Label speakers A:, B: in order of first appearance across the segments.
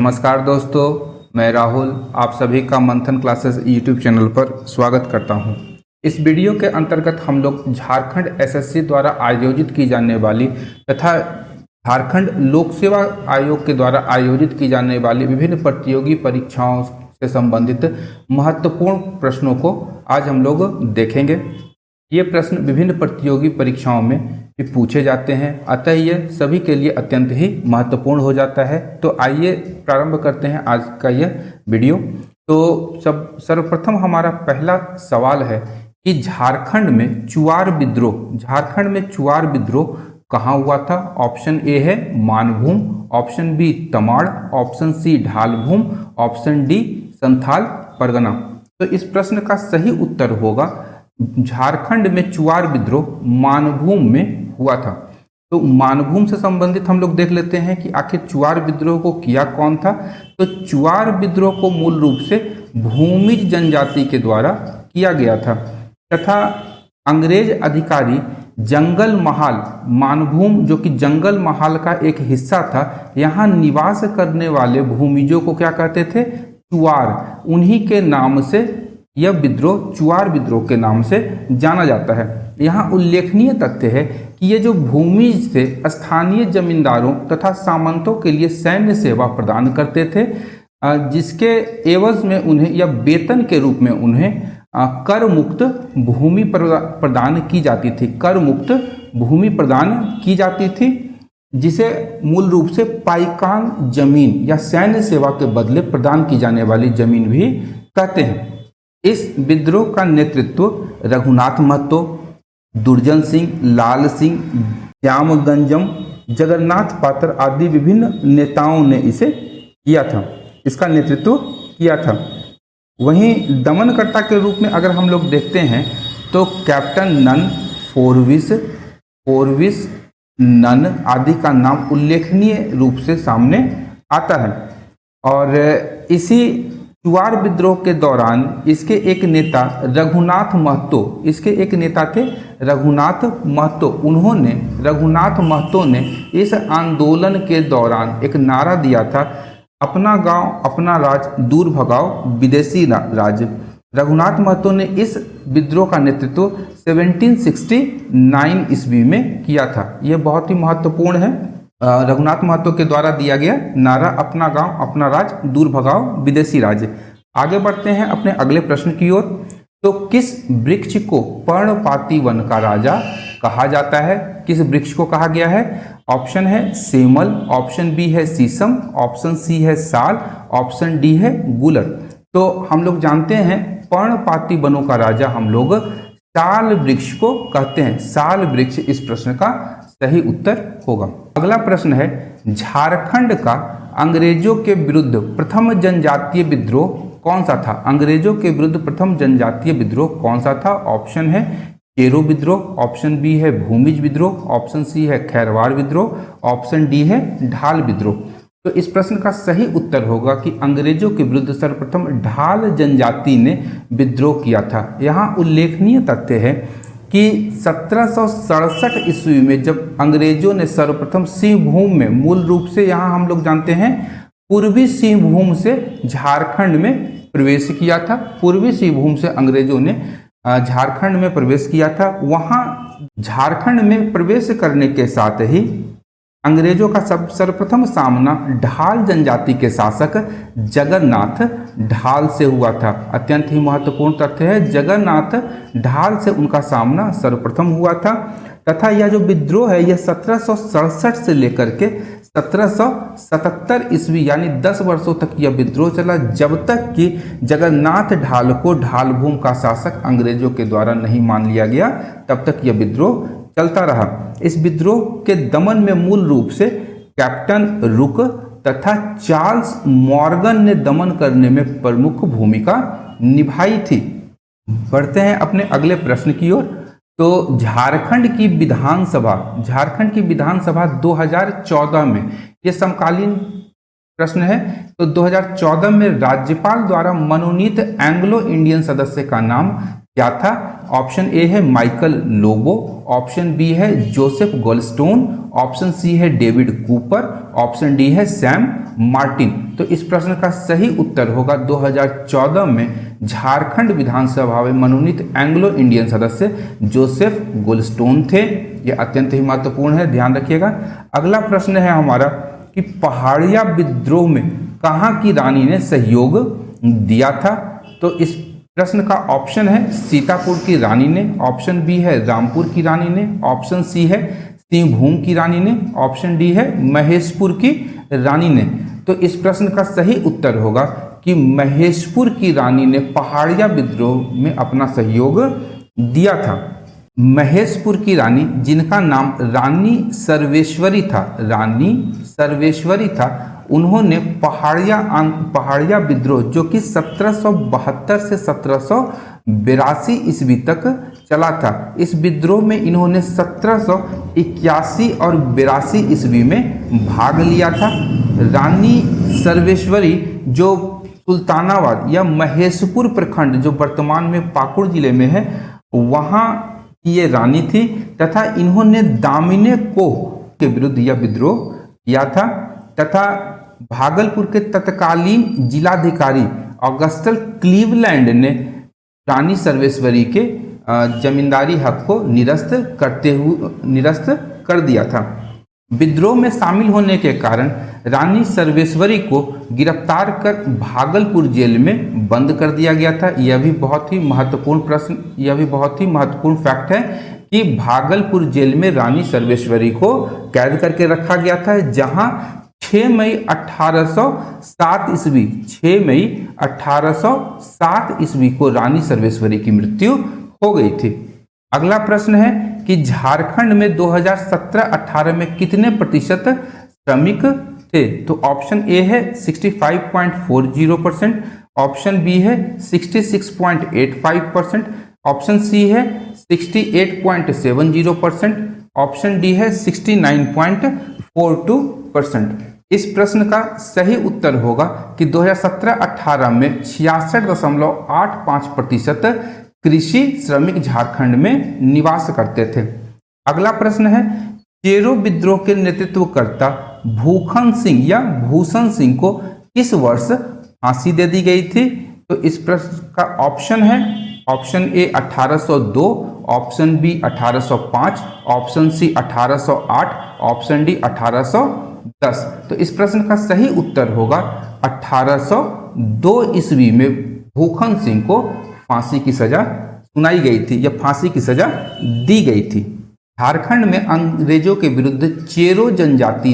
A: नमस्कार दोस्तों, मैं राहुल आप सभी का मंथन क्लासेस यूट्यूब चैनल पर स्वागत करता हूं। इस वीडियो के अंतर्गत हम लोग झारखंड एसएससी द्वारा आयोजित की जाने वाली तथा झारखंड लोक सेवा आयोग के द्वारा आयोजित की जाने वाली विभिन्न प्रतियोगी परीक्षाओं से संबंधित महत्वपूर्ण प्रश्नों को आज हम लोग देखेंगे। ये प्रश्न विभिन्न प्रतियोगी परीक्षाओं में भी पूछे जाते हैं, अतः ये सभी के लिए अत्यंत ही महत्वपूर्ण हो जाता है। तो आइए प्रारंभ करते हैं आज का यह वीडियो। तो सर्वप्रथम हमारा पहला सवाल है कि झारखंड में चुआर विद्रोह कहाँ हुआ था। ऑप्शन ए है Manbhum, option B Tamar, option C Dhalbhum, option D Santhal Pargana. तो इस प्रश्न का सही उत्तर होगा झारखंड में चुआर विद्रोह मानभूम में हुआ था। तो मानभूम से संबंधित हम लोग देख लेते हैं कि आखिर चुआर विद्रोह को किया कौन था। तो चुआर विद्रोह को मूल रूप से भूमिज जनजाति के द्वारा किया गया था तथा अंग्रेज अधिकारी जंगल महाल मानभूम, जो कि जंगल महाल का एक हिस्सा था, यहाँ निवास करने वाले भूमिजों को क्या कहते थे, चुआर। उन्हीं के नाम से यह विद्रोह चुआर विद्रोह के नाम से जाना जाता है। यहाँ उल्लेखनीय तथ्य है कि ये जो भूमिज थे स्थानीय जमींदारों तथा सामंतों के लिए सैन्य सेवा प्रदान करते थे, जिसके एवज में उन्हें या वेतन के रूप में उन्हें कर मुक्त भूमि प्रदान की जाती थी। कर मुक्त भूमि प्रदान की जाती थी, जिसे मूल रूप से पाइकान जमीन या सैन्य सेवा के बदले प्रदान की जाने वाली जमीन भी कहते हैं। इस विद्रोह का नेतृत्व रघुनाथ महतो, दुर्जन सिंह, लाल सिंह, श्यामगंजम, जगन्नाथ पात्र आदि विभिन्न नेताओं ने इसे किया था, इसका नेतृत्व किया था। वहीं दमनकर्ता के रूप में अगर हम लोग देखते हैं तो कैप्टन नन, फोरविस नन आदि का नाम उल्लेखनीय रूप से सामने आता है। और इसी चुआर विद्रोह के दौरान इसके एक नेता रघुनाथ महतो, रघुनाथ महतो ने इस आंदोलन के दौरान एक नारा दिया था, अपना गांव अपना राज, दूर भगाओ विदेशी राज। रघुनाथ महतो ने इस विद्रोह का नेतृत्व 1769 ईस्वी में किया था। यह बहुत ही महत्वपूर्ण है। रघुनाथ महतो के द्वारा दिया गया नारा, अपना गांव अपना राज, दूर भगाओ विदेशी राज। आगे बढ़ते हैं अपने अगले प्रश्न की ओर। तो किस वृक्ष को पर्णपाती वन का राजा कहा जाता है? किस वृक्ष को कहा गया है? ऑप्शन है सेमल, ऑप्शन बी है शीशम, ऑप्शन सी है साल, ऑप्शन डी है गुलर। तो हम लोग जानते हैं पर्णपाती वनों का राजा हम लोग साल वृक्ष को कहते हैं। साल वृक्ष इस प्रश्न का सही उत्तर होगा। अगला प्रश्न है, झारखंड का अंग्रेजों के विरुद्ध प्रथम जनजातीय विद्रोह कौन सा था? अंग्रेजों के विरुद्ध प्रथम जनजातीय विद्रोह कौन सा था? ऑप्शन है चेरो विद्रोह, ऑप्शन बी है भूमिज विद्रोह, ऑप्शन सी है खैरवार विद्रोह, ऑप्शन डी है ढाल विद्रोह। तो इस प्रश्न का सही उत्तर होगा कि अंग्रेजों के विरुद्ध सर्वप्रथम ढाल जनजाति ने विद्रोह किया था। यहाँ उल्लेखनीय तथ्य है कि 1767 ईस्वी में जब अंग्रेजों ने सर्वप्रथम सिंहभूम में, मूल रूप से यहाँ हम लोग जानते हैं पूर्वी सिंहभूम से झारखंड में प्रवेश किया था। पूर्वी सिंहभूम से अंग्रेजों ने झारखंड में प्रवेश किया था। वहाँ झारखंड में प्रवेश करने के साथ ही अंग्रेजों का सर्वप्रथम सामना ढाल जनजाति के शासक जगन्नाथ ढाल से हुआ था। अत्यंत ही महत्वपूर्ण तथ्य है, जगन्नाथ ढाल से उनका सामना सर्वप्रथम हुआ था। तथा यह जो विद्रोह है यह 1767 से लेकर के 1777 ईस्वी यानी 10 वर्षों तक यह विद्रोह चला, जब तक कि जगन्नाथ ढाल को ढालभूम का शासक अंग्रेजों के द्वारा नहीं मान लिया गया, तब तक यह विद्रोह चलता रहा। इस विद्रोह के दमन में मूल रूप से कैप्टन रुक तथा चार्ल्स मॉर्गन ने दमन करने में प्रमुख भूमिका निभाई थी। बढ़ते हैं अपने अगले प्रश्न की ओर। तो झारखंड की विधानसभा 2014 में, ये समकालीन प्रश्न है। तो 2014 में राज्यपाल द्वारा मनोनीत एंग्लो इंडियन सदस्य का नाम क्या था? ऑप्शन ए है माइकल लोबो, ऑप्शन बी है जोसेफ गोल्डस्टोन, ऑप्शन सी है डेविड कूपर, ऑप्शन डी है सैम मार्टिन। तो इस प्रश्न का सही उत्तर होगा 2014 में झारखंड विधानसभा में मनोनीत एंग्लो इंडियन सदस्य जोसेफ गोल्डस्टोन थे। यह अत्यंत ही महत्वपूर्ण है, ध्यान रखिएगा। अगला प्रश्न है हमारा कि पहाड़िया विद्रोह में कहाँ की रानी ने सहयोग दिया था? तो इस प्रश्न का ऑप्शन है सीतापुर की रानी ने, ऑप्शन बी है रामपुर की रानी ने, ऑप्शन सी है सिंहभूम की रानी ने, ऑप्शन डी है महेशपुर की रानी ने। तो इस प्रश्न का सही उत्तर होगा कि महेशपुर की रानी ने पहाड़िया विद्रोह में अपना सहयोग दिया था। महेशपुर की रानी, जिनका नाम रानी सर्वेश्वरी था, उन्होंने पहाड़िया विद्रोह जो कि 1772 से 1782 ईस्वी तक चला था, इस विद्रोह में इन्होंने 1781 और 82 ईस्वी में भाग लिया था। रानी सर्वेश्वरी जो सुल्तानाबाद या महेशपुर प्रखंड जो वर्तमान में पाकुड़ जिले में है, वहाँ की ये रानी थी तथा इन्होंने दामिनी कोह के विरुद्ध यह विद्रोह किया था तथा भागलपुर के तत्कालीन जिलाधिकारी ऑगस्टल क्लीवलैंड ने रानी सर्वेश्वरी के जमींदारी हक को निरस्त कर दिया था। विद्रोह में शामिल होने के कारण रानी सर्वेश्वरी को गिरफ्तार कर भागलपुर जेल में बंद कर दिया गया था। यह भी बहुत ही महत्वपूर्ण फैक्ट है कि भागलपुर जेल में रानी सर्वेश्वरी को कैद करके रखा गया था, जहां 6 मई 1807 ईस्वी को रानी सर्वेश्वरी की मृत्यु हो गई थी। अगला प्रश्न है कि झारखंड में 2017-18 में कितने प्रतिशत श्रमिक थे? तो ऑप्शन ए है 65.40%, ऑप्शन बी है 66.85%, ऑप्शन सी है 68.70%, ऑप्शन डी है 69.42%। इस प्रश्न का सही उत्तर होगा कि 2017-18 में 66.85% कृषि श्रमिक झारखंड में निवास करते थे। अगला प्रश्न है चेरो विद्रोह के नेतृत्वकर्ता भूषण सिंह को किस वर्ष फांसी दे दी गई थी? तो इस प्रश्न का ऑप्शन है option A 1802, option B 1805, option C 1808, option D 1810। तो इस प्रश्न का सही उत्तर होगा 1802 ईस्वी में भूषण सिंह को फांसी की सजा सुनाई गई थी या फांसी की सजा दी गई थी। झारखंड में अंग्रेजों के विरुद्ध चेरो जनजाति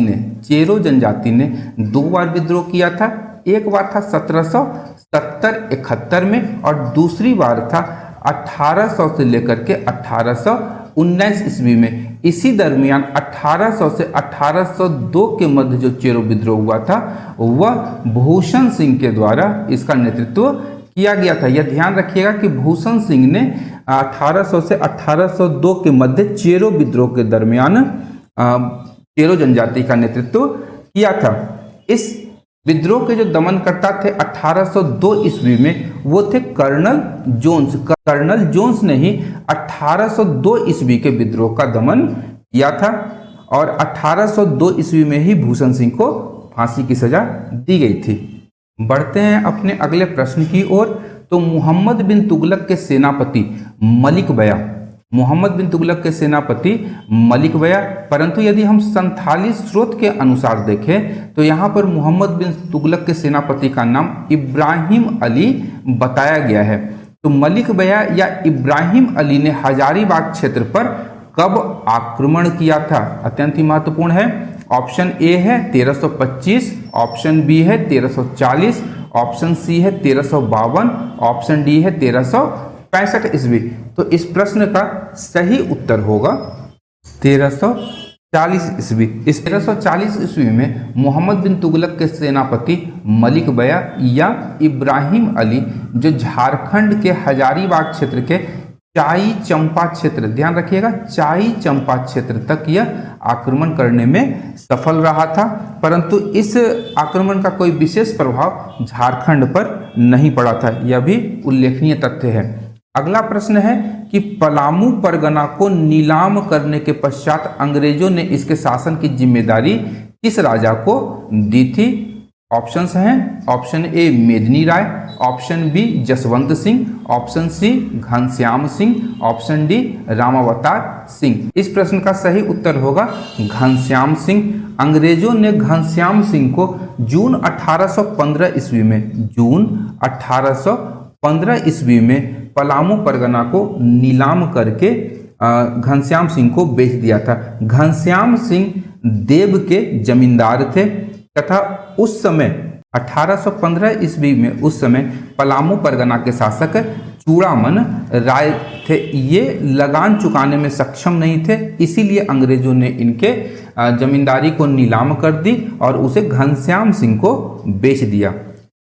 A: ने 2 बार विद्रोह किया था। एक बार था 1770-71 में और दूसरी बार था 1800 से लेकर के 1819 ईस्वी में। इसी दरमियान 1800 से 1802 के मध्य जो चेरो विद्रोह हुआ था वह भूषण सिंह के द्वारा इसका नेतृत्व किया गया था। यह ध्यान रखिएगा कि भूषण सिंह ने 1800 से 1802 के मध्य चेरो विद्रोह के दरमियान चेरो जनजाति का नेतृत्व किया था। इस विद्रोह के जो दमनकर्ता थे 1802 ईस्वी में वो थे कर्नल जोन्स ने ही 1802 ईस्वी के विद्रोह का दमन किया था और 1802 ईस्वी में ही भूषण सिंह को फांसी की सजा दी गई थी। बढ़ते हैं अपने अगले प्रश्न की ओर। तो मोहम्मद बिन तुगलक के सेनापति मलिक बया, परंतु यदि हम संथाली स्रोत के अनुसार देखें तो यहाँ पर मोहम्मद बिन तुगलक के सेनापति का नाम इब्राहिम अली बताया गया है। तो मलिक बया या इब्राहिम अली ने हजारीबाग क्षेत्र पर कब आक्रमण किया था? अत्यंत ही महत्वपूर्ण है। ऑप्शन ए है 1325, ऑप्शन बी है 1340, ऑप्शन सी है 1352, ऑप्शन डी है 1365 ईस्वी। तो इस प्रश्न का सही उत्तर होगा 1340 ईस्वी। इस 1340 ईस्वी में मोहम्मद बिन तुगलक के सेनापति मलिक बया या इब्राहिम अली जो झारखंड के हजारीबाग क्षेत्र के चाई चंपा क्षेत्र, ध्यान रखिएगा चाई चंपा क्षेत्र तक यह आक्रमण करने में सफल रहा था, परंतु इस आक्रमण का कोई विशेष प्रभाव झारखंड पर नहीं पड़ा था। यह भी उल्लेखनीय तथ्य है। अगला प्रश्न है कि पलामू परगना को नीलाम करने के पश्चात अंग्रेजों ने इसके शासन की जिम्मेदारी किस राजा को दी थी? ऑप्शंस हैं, option A Medini Rai, option B Jaswant Singh, option C Ghanshyam Singh, option D Ramavatar Singh. इस प्रश्न का सही उत्तर होगा घनश्याम सिंह। अंग्रेजों ने घनश्याम सिंह को जून 1815 ईस्वी में पलामू परगना को नीलाम करके घनश्याम सिंह को बेच दिया था। घनश्याम सिंह देव के जमींदार थे तथा उस समय 1815 ईस्वी में उस समय पलामू परगना के शासक चूड़ामन राय थे। ये लगान चुकाने में सक्षम नहीं थे, इसीलिए अंग्रेजों ने इनके जमींदारी को नीलाम कर दी और उसे घनश्याम सिंह को बेच दिया।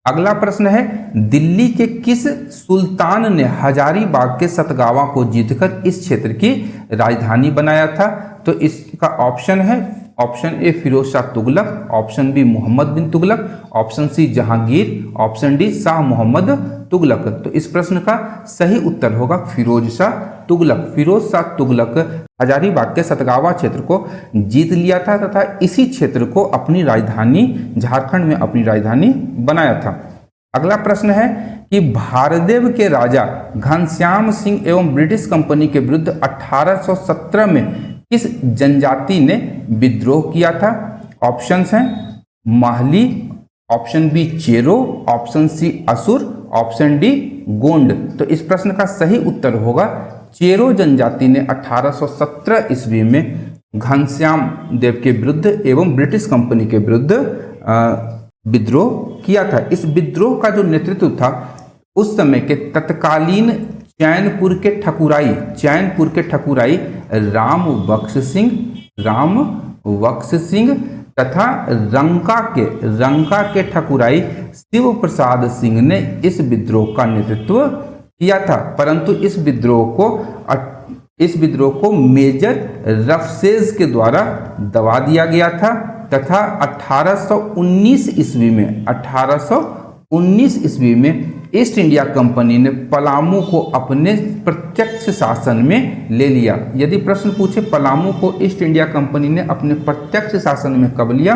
A: अगला प्रश्न है, दिल्ली के किस सुल्तान ने हजारीबाग के सतगावा को जीतकर इस क्षेत्र की राजधानी बनाया था? तो इसका ऑप्शन है, option A Firoz Shah Tughlaq, option B Mohammad bin Tughlaq, option C Jahangir, option D Shah Mohammad Tughlaq. तो इस प्रश्न का सही उत्तर होगा फिरोज शाह तुगलक। फिरोज शाह तुगलक हजारीबाग के सतगावा क्षेत्र को जीत लिया था तथा इसी क्षेत्र को अपनी राजधानी, झारखंड में अपनी राजधानी बनाया था। अगला प्रश्न है कि भारदेव के राजा घनश्याम सिंह एवं ब्रिटिश कंपनी के विरुद्ध 1817 में किस जनजाति ने विद्रोह किया था? ऑप्शंस हैं Mahli, option B Chero, option C Asur, option D Gond. तो इस प्रश्न का सही उत्तर होगा चेरो जनजाति ने 1817 ईस्वी में घनश्याम देव के विरुद्ध एवं ब्रिटिश कंपनी के विरुद्ध विद्रोह किया था। इस विद्रोह का जो नेतृत्व था उस समय के तत्कालीन चैनपुर के ठकुराई राम बख्श सिंह तथा रंका के ठकुराई शिव प्रसाद सिंह ने इस विद्रोह का नेतृत्व किया था, परंतु इस विद्रोह को मेजर रफसेज के द्वारा दबा दिया गया था तथा 1819 ईस्वी में ईस्ट इंडिया कंपनी ने पलामू को अपने प्रत्यक्ष शासन में ले लिया। यदि प्रश्न पूछे पलामू को ईस्ट इंडिया कंपनी ने अपने प्रत्यक्ष शासन में कब लिया,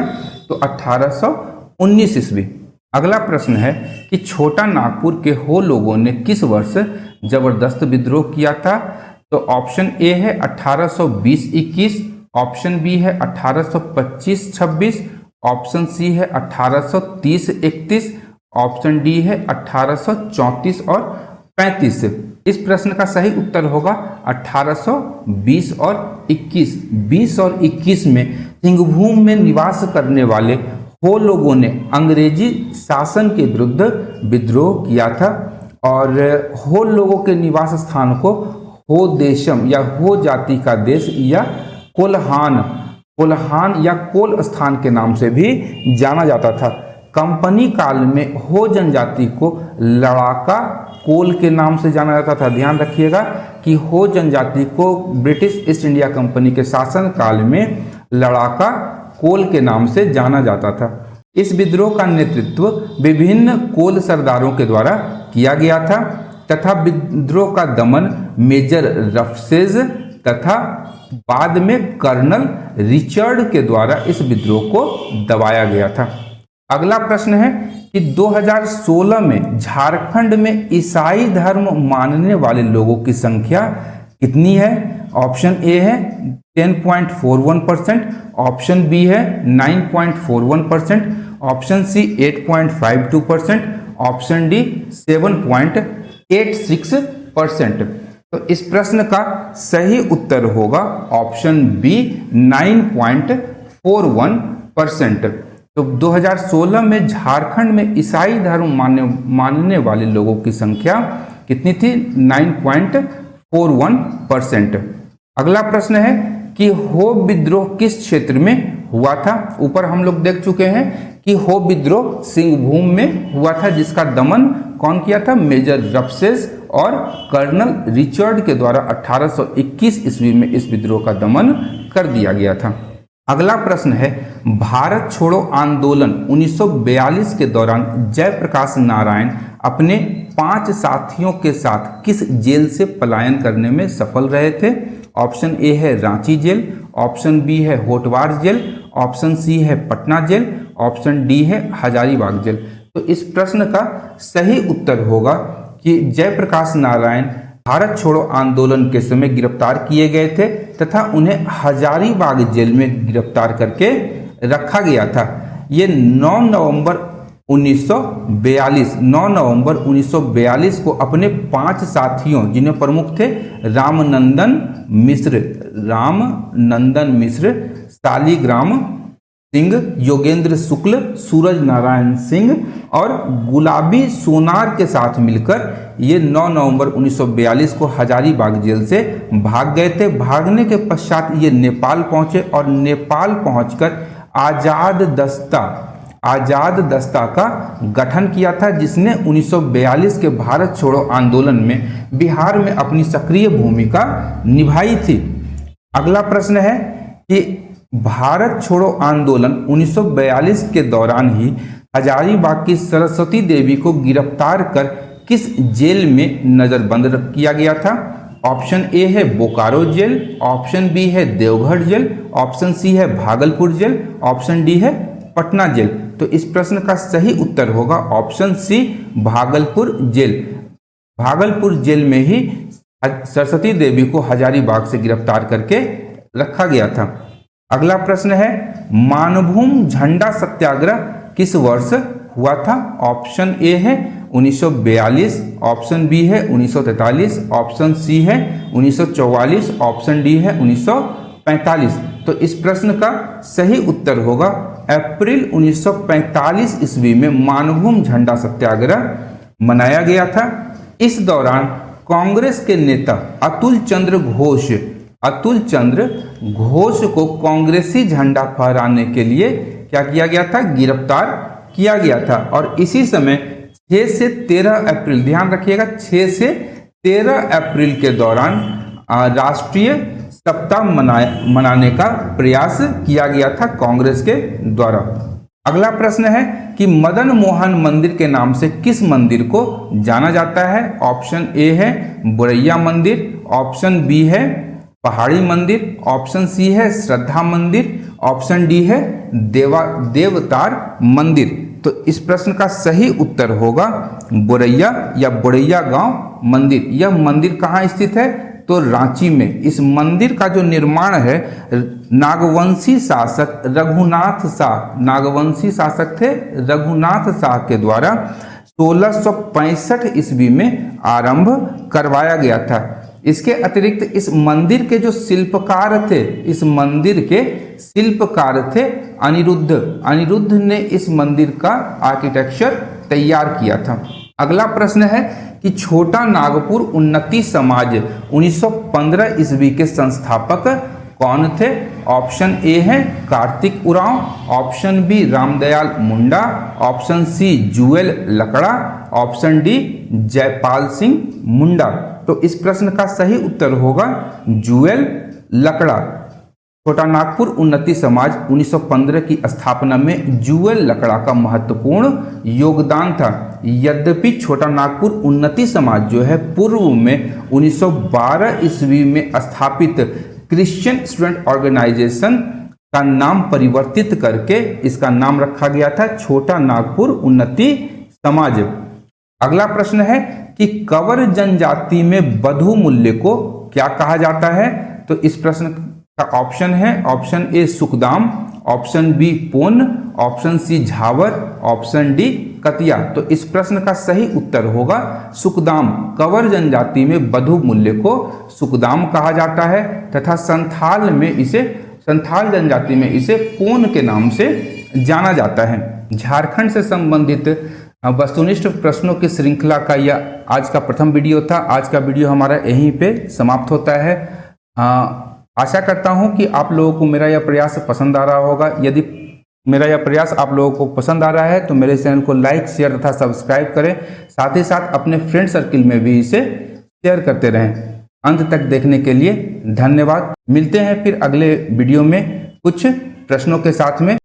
A: तो 1819 ईस्वी। अगला प्रश्न है कि छोटा नागपुर के हो लोगों ने किस वर्ष जबरदस्त विद्रोह किया था? तो ऑप्शन ए है 1820-21, ऑप्शन बी है 1825-26, ऑप्शन सी है 1830-31, ऑप्शन डी है 1834 और 35। इस प्रश्न का सही उत्तर होगा 1820 और 21। 20 और 21 में सिंहभूम में निवास करने वाले हो लोगों ने अंग्रेजी शासन के विरुद्ध विद्रोह किया था और हो लोगों के निवास स्थान को हो देशम या हो जाति का देश या कोल्हान या कोल स्थान के नाम से भी जाना जाता था। कंपनी काल में हो जनजाति को लड़ाका कोल के नाम से जाना जाता था। ध्यान रखिएगा कि हो जनजाति को ब्रिटिश ईस्ट इंडिया कंपनी के शासन काल में लड़ाका कोल के नाम से जाना जाता था। इस विद्रोह का नेतृत्व विभिन्न कोल सरदारों के द्वारा किया गया था तथा विद्रोह का दमन मेजर रफसेज तथा बाद में कर्नल रिचर्ड के द्वारा इस विद्रोह को दबाया गया था। अगला प्रश्न है कि 2016 में झारखंड में ईसाई धर्म मानने वाले लोगों की संख्या कितनी है? ऑप्शन ए है 10.41%, ऑप्शन बी है 9.41%, ऑप्शन सी 8.52%, ऑप्शन डी 7.86%। तो इस प्रश्न का सही उत्तर होगा ऑप्शन बी 9.41%। तो 2016 में झारखंड में ईसाई धर्म मानने वाले लोगों की संख्या कितनी थी? 9.41%। अगला प्रश्न है कि हो विद्रोह किस क्षेत्र में हुआ था? ऊपर हम लोग देख चुके हैं कि हो विद्रोह सिंहभूम में हुआ था, जिसका दमन कौन किया था? मेजर रफसेज और कर्नल रिचर्ड के द्वारा 1821 ईस्वी में इस विद्रोह का दमन कर दिया गया था। अगला प्रश्न है, भारत छोड़ो आंदोलन 1942 के दौरान जयप्रकाश नारायण अपने 5 साथियों के साथ किस जेल से पलायन करने में सफल रहे थे? ऑप्शन ए है रांची जेल, ऑप्शन बी है होटवार जेल, ऑप्शन सी है पटना जेल, ऑप्शन डी है हजारीबाग जेल। तो इस प्रश्न का सही उत्तर होगा कि जयप्रकाश नारायण भारत छोड़ो आंदोलन के समय गिरफ्तार किए गए थे तथा उन्हें हजारीबाग जेल में गिरफ्तार करके रखा गया था। ये 9 नवंबर 1942 को अपने 5 साथियों, जिन्हें प्रमुख थे रामनंदन मिश्र, शालिग्राम सिंह, योगेंद्र शुक्ल, सूरज नारायण सिंह और गुलाबी सोनार के साथ मिलकर ये 9 नवंबर 1942 को हजारीबाग जेल से भाग गए थे। भागने के पश्चात ये नेपाल पहुंचे और नेपाल पहुंचकर आजाद दस्ता का गठन किया था, जिसने 1942 के भारत छोड़ो आंदोलन में बिहार में अपनी सक्रिय भूमिका निभाई थी। अगला प्रश्न है कि भारत छोड़ो आंदोलन 1942 के दौरान ही हजारीबाग की सरस्वती देवी को गिरफ्तार कर किस जेल में नजरबंद किया गया था? ऑप्शन ए है बोकारो जेल, ऑप्शन बी है देवघर जेल, ऑप्शन सी है भागलपुर जेल, ऑप्शन डी है पटना जेल। तो इस प्रश्न का सही उत्तर होगा option C, Bhagalpur jail. Bhagalpur jail में ही सरस्वती देवी को हजारीबाग से गिरफ्तार करके रखा गया था। अगला प्रश्न है, मानभूम झंडा सत्याग्रह किस वर्ष हुआ था? ऑप्शन ए है 1942, ऑप्शन बी है 1943, ऑप्शन सी है 1944, ऑप्शन डी है 1945। तो इस प्रश्न का सही उत्तर होगा अप्रैल 1945 ईस्वी में मानभूम झंडा सत्याग्रह मनाया गया था। इस दौरान कांग्रेस के नेता अतुल चंद्र घोष को कांग्रेसी झंडा फहराने के लिए क्या किया गया था? गिरफ्तार किया गया था। और इसी समय 6 से 13 अप्रैल, ध्यान रखिएगा, 6 से 13 अप्रैल के दौरान राष्ट्रीय सप्ताह मनाने का प्रयास किया गया था कांग्रेस के द्वारा। अगला प्रश्न है कि मदन मोहन मंदिर के नाम से किस मंदिर को जाना जाता है? ऑप्शन ए है बोरैया मंदिर, ऑप्शन बी है पहाड़ी मंदिर, ऑप्शन सी है श्रद्धा मंदिर, ऑप्शन डी है देवतार मंदिर। तो इस प्रश्न का सही उत्तर होगा बोरैया या बोरैया गांव मंदिर। यह मंदिर कहाँ स्थित है? तो रांची में। इस मंदिर का जो निर्माण है नागवंशी शासक थे रघुनाथ शाह के द्वारा 1665 ईस्वी में आरंभ करवाया गया था। इसके अतिरिक्त इस मंदिर के जो शिल्पकार थे अनिरुद्ध ने इस मंदिर का आर्किटेक्चर तैयार किया था। अगला प्रश्न है कि छोटा नागपुर उन्नति समाज 1915 ईस्वी के संस्थापक कौन थे? ऑप्शन ए है Kartik Oraon, option B Ramdayal Munda, option C जुएल लकड़ा, ऑप्शन डी जयपाल सिंह मुंडा। तो इस प्रश्न का सही उत्तर होगा जुएल लकड़ा। छोटा नागपुर उन्नति समाज 1915 की स्थापना में जुएल लकड़ा का महत्वपूर्ण योगदान था। यद्यपि छोटा नागपुर उन्नति समाज जो है पूर्व में 1912 ईस्वी में स्थापित क्रिश्चियन स्टूडेंट ऑर्गेनाइजेशन का नाम परिवर्तित करके इसका नाम रखा गया था छोटा नागपुर उन्नति समाज। अगला प्रश्न है कि कंवर जनजाति में बधु मूल्य को क्या कहा जाता है? तो इस प्रश्न का ऑप्शन है option A Sukhdam, option B Pon, option C Jhawar, option D Katiya. तो इस प्रश्न का सही उत्तर होगा सुखदाम। कंवर जनजाति में बधु मूल्य को सुखदाम कहा जाता है तथा संथाल जनजाति में इसे पोन के नाम से जाना जाता है। झारखंड से संबंधित वस्तुनिष्ठ प्रश्नों की श्रृंखला का यह आज का प्रथम वीडियो था। आज का वीडियो हमारा यहीं पे समाप्त होता है। आशा करता हूं कि आप लोगों को मेरा यह प्रयास पसंद आ रहा होगा। यदि मेरा यह प्रयास आप लोगों को पसंद आ रहा है तो मेरे चैनल को लाइक, शेयर तथा सब्सक्राइब करें। साथ ही साथ अपने फ्रेंड सर्किल में भी इसे शेयर करते रहें। अंत तक देखने के लिए धन्यवाद। मिलते हैं फिर अगले वीडियो में कुछ प्रश्नों के साथ में।